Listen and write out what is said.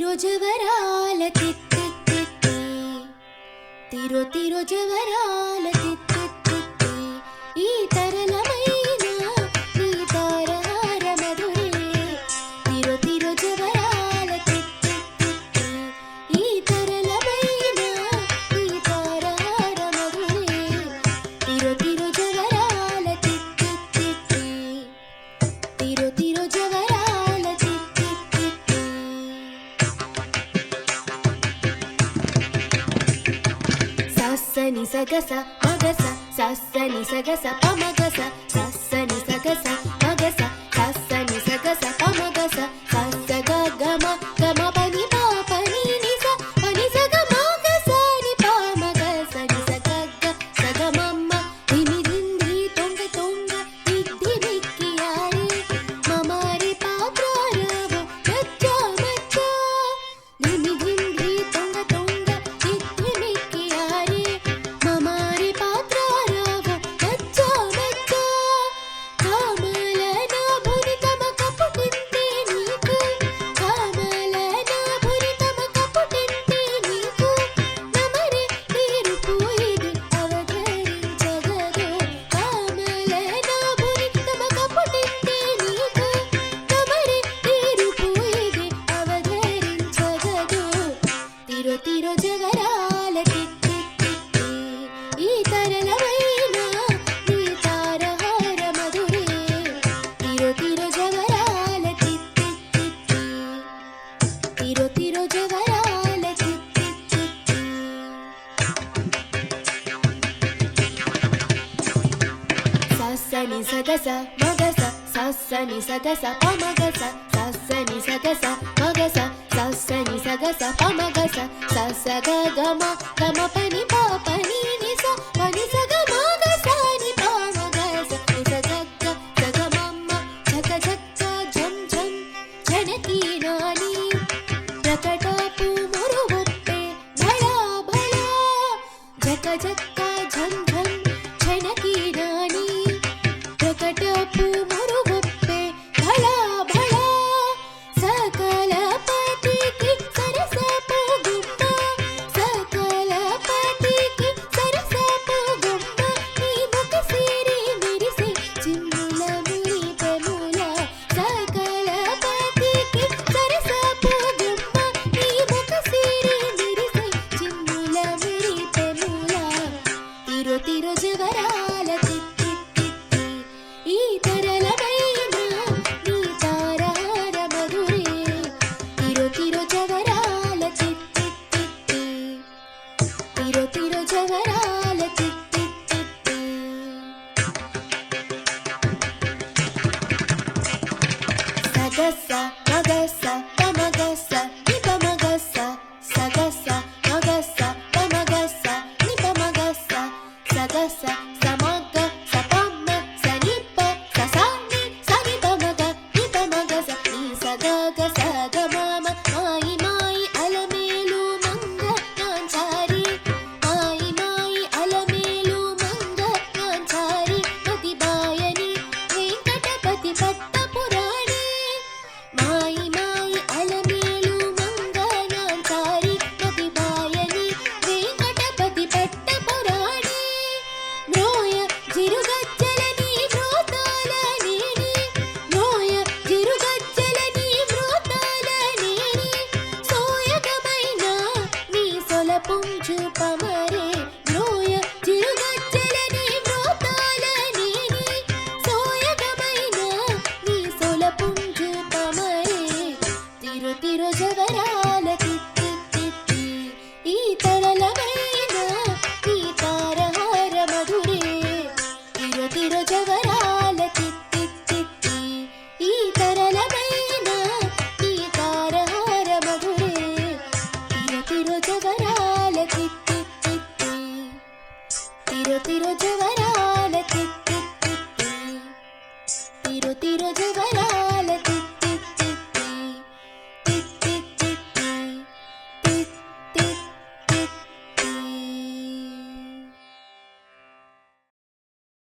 తిరో జవరాల తిత్తి తిత్తి తిరో తిరో జవరాల తిత్తి తిత్తి ఈ తరలమైన నీ తారహార మధురే తిరో తిరో జవరాల తిత్తి తిత్తి ఈ తరలమైన నీ తారహార మధురే తిరో తిరో జవరాల తిత్తి తిత్తి తిరో తిరో జవరాల తిత్తి తిత్తి సని సగస మగస సని సగస పమగస సని సగస మగస సని సగస పమగస స గమ గమ పని పాపని నిస పని సగ మగస ని పమగస ని సగ సగమమ్మ దిమి దింది తొంగ తొంగ దిద్ది మిక్కియారే మమారి పాత్రారవ మచ్చ మచ్చ దిమి దింది తొంగ తొంగ దిద్ది మిక్కియారే మమారి పాత్రారవ మచ్చ మచ్చ కామల నాభుని తమ కపుటింతే నీకు కామల నాభుని తమ కపుటింతే నీకు నమరే తీరుపోయిది అవధరించగదు కామల నాభుని తమ కపుటింతే నీకు నమరే తీరుపోయిది అవధరించగదు తిరో తిరో జవరాల తిత్తి తిత్తి ఈ తరలమైన నీ తారహార మధురే తిరో తిరో జవరాల తిత్తి తిత్తి తిరో తిరో జవరాల తిత్తి తిత్తి సని సగస మగస సని సగస పమగస సని సగస మగస సని సగస పమగస స గమ గమ పని పాపని నిస పని సగ మగస ని పమగస ని సగ సగమమ్మ జగ జగ ఝం ఝం ఝనకి నాని ప్రకటపు మురువొప్పే భళా భళా జగ జగ ఝం ఝం ఝనకి నాని ప్రకటపు మురువొప్పే భళా భళా సకల పతికి సరసపు గుమ్మ సకల పతికి సరసపు గుమ్మ నీ ముఖ సిరి మెరిసే చిమ్ముల మురిపెముల సకల పతికి సరసపు గుమ్మ నీ ముఖ సిరి మెరిసే చిమ్ముల మురిపెముల తిరో తిరో జవరాల తిత్తి తిత్తి ఈ తరలమైన నీ తారహార మధురే తిరో తిరో జవరాల తిత్తి తిత్తి తిరో తిరో జవరాల తిత్తి తిత్తి సగస మగస పమగస ని పమగస సగస మగస పమగస ని పమగస సగస సమగ సపమ్మ సనిప ససాని సని పమగ ని పమగస ని సగగ సగమమ మాయి మాయి అలమేలు మంగ నాంచారి మాయి మాయి అలమేలు మంగ నాంచారి పతి బాయని వెంకటపతి పట్ట పురాణి మాయి మాయి అలమేలు మంగ నాంచారి పతి బాయని వెంకటపతి పట్ట పురాణి మ్రోయ జిరుగజ్జలని మ్రోతాల నేని మ్రోయ జిరుగజ్జలని మ్రోతాల నేని సోయగమైన నీ సొలపుంచు పమరే మ్రోయ జిరుగజ్జలని మ్రోతాల నేని సోయగమైన నీ సొలపుంచు పమరే తిరో తిరో జవరాల తిత్తి తిత్తి ఈ తరలమైన నీ తారహార మధురే తిరో తిరో జవరాల